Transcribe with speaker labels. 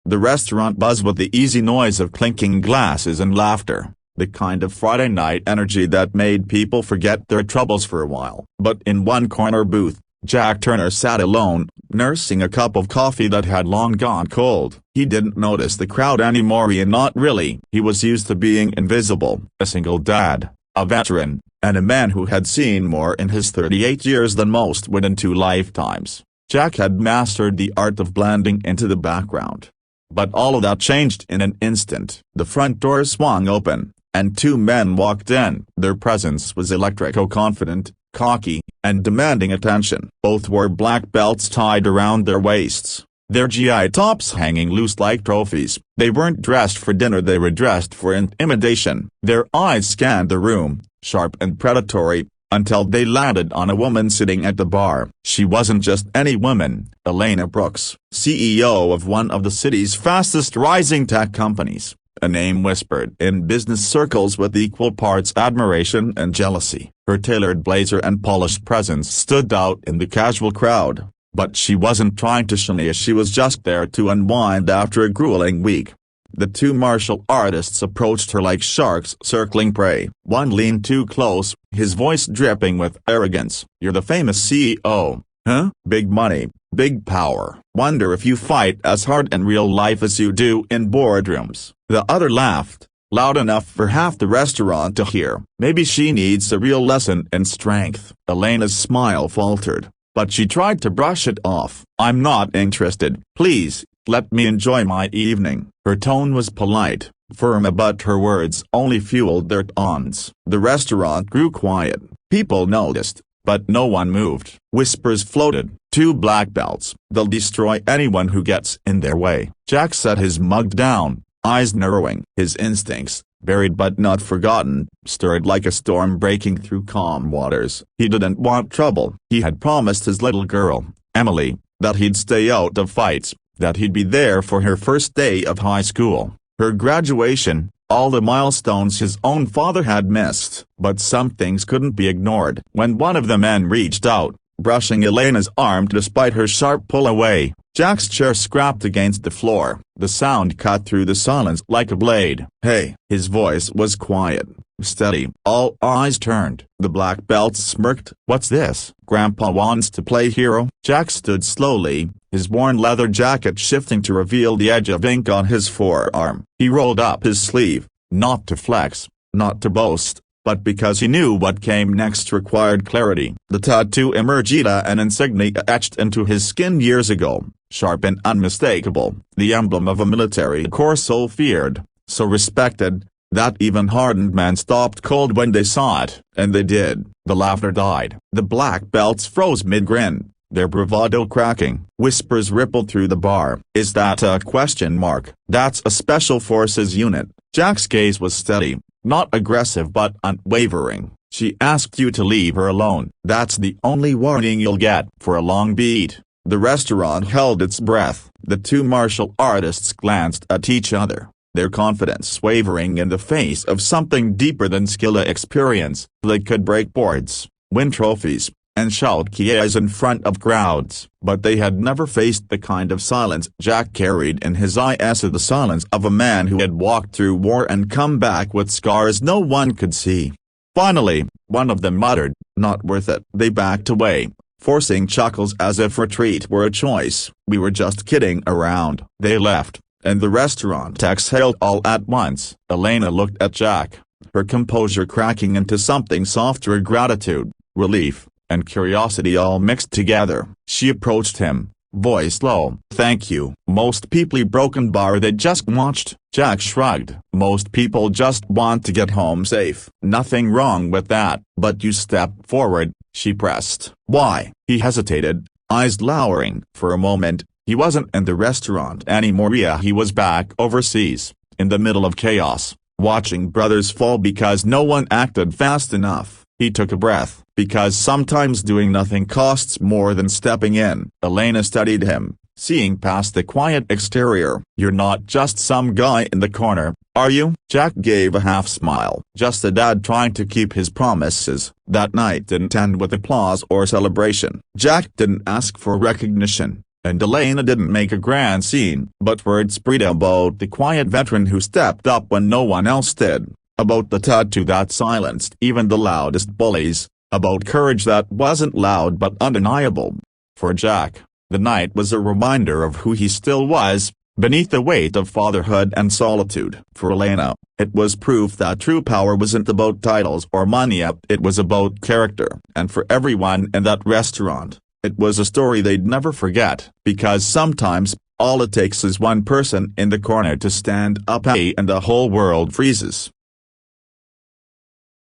Speaker 1: The restaurant buzzed with the easy noise of clinking glasses and laughter, the kind of Friday night energy that made people forget their troubles for a while. But in one corner booth, Jack Turner sat alone, nursing a cup of coffee that had long gone cold. He didn't notice the crowd anymore, and not really. He was used to being invisible, a single dad, a veteran, and a man who had seen more in his 38 years than most would in 2 lifetimes. Jack had mastered the art of blending into the background. But all of that changed in an instant. The front door swung open, and 2 men walked in. Their presence was electrico-confident, cocky, and demanding attention. Both wore black belts tied around their waists, their GI tops hanging loose like trophies. They weren't dressed for dinner, they were dressed for intimidation. Their eyes scanned the room, sharp and predatory, until they landed on a woman sitting at the bar. She wasn't just any woman. Elena Brooks, CEO of one of the city's fastest rising tech companies, a name whispered in business circles with equal parts admiration and jealousy. Her tailored blazer and polished presence stood out in the casual crowd, but she wasn't trying to shine, she was just there to unwind after a grueling week. The 2 martial artists approached her like sharks circling prey. One leaned too close, his voice dripping with arrogance. "You're the famous CEO, huh? Big money, big power. Wonder if you fight as hard in real life as you do in boardrooms." The other laughed, loud enough for half the restaurant to hear. "Maybe she needs a real lesson in strength." Elena's smile faltered, but she tried to brush it off. "I'm not interested. Please, let me enjoy my evening." Her tone was polite, firm, but her words only fueled their taunts. The restaurant grew quiet. People noticed, but no one moved. Whispers floated. 2 black belts. "They'll destroy anyone who gets in their way." Jack set his mug down, eyes narrowing. His instincts, buried but not forgotten, stirred like a storm breaking through calm waters. He didn't want trouble. He had promised his little girl, Emily, that he'd stay out of fights, that he'd be there for her first day of high school, her graduation, all the milestones his own father had missed. But some things couldn't be ignored. When one of the men reached out, brushing Elena's arm despite her sharp pull away, Jack's chair scraped against the floor. The sound cut through the silence like a blade. "Hey." His voice was quiet, steady. All eyes turned. The black belts smirked. "What's this? Grandpa wants to play hero?" Jack stood slowly, his worn leather jacket shifting to reveal the edge of ink on his forearm. He rolled up his sleeve, not to flex, not to boast, but because he knew what came next required clarity. The tattoo emerged, an insignia etched into his skin years ago, sharp and unmistakable, the emblem of a military corps so feared, so respected, that even hardened men stopped cold when they saw it. And they did. The laughter died. The black belts froze mid-grin, their bravado cracking. Whispers rippled through the bar. "Is that a question mark?" "That's a special forces unit." Jack's gaze was steady, not aggressive but unwavering. "She asked you to leave her alone." "That's the only warning you'll get." For a long beat, the restaurant held its breath. The 2 martial artists glanced at each other, their confidence wavering in the face of something deeper than skill or experience. They could break boards, win trophies, and shout kias in front of crowds, but they had never faced the kind of silence Jack carried in his eyes, the silence of a man who had walked through war and come back with scars no one could see. Finally, one of them muttered, "Not worth it." They backed away, forcing chuckles as if retreat were a choice. "We were just kidding around." They left, and the restaurant exhaled all at once. Elena looked at Jack, her composure cracking into something softer, gratitude, relief, and curiosity all mixed together. She approached him, voice low. "Thank you." "Most people broken bar they just watched." Jack shrugged. "Most people just want to get home safe." "Nothing wrong with that." "But you stepped forward," she pressed. "Why?" He hesitated, eyes lowering. For a moment, he wasn't in the restaurant anymore. He was back overseas, in the middle of chaos, watching brothers fall because no one acted fast enough. He took a breath. "Because sometimes doing nothing costs more than stepping in." Elena studied him, seeing past the quiet exterior. "You're not just some guy in the corner, are you?" Jack gave a half-smile. "Just a dad trying to keep his promises." That night didn't end with applause or celebration. Jack didn't ask for recognition. and Elena didn't make a grand scene, but words spread about the quiet veteran who stepped up when no one else did, about the tattoo that silenced even the loudest bullies, about courage that wasn't loud but undeniable. For Jack, the night was a reminder of who he still was, beneath the weight of fatherhood and solitude. For Elena, it was proof that true power wasn't about titles or money, it was about character. And for everyone in that restaurant, it was a story they'd never forget, because sometimes, all it takes is one person in the corner to stand up and the whole world freezes.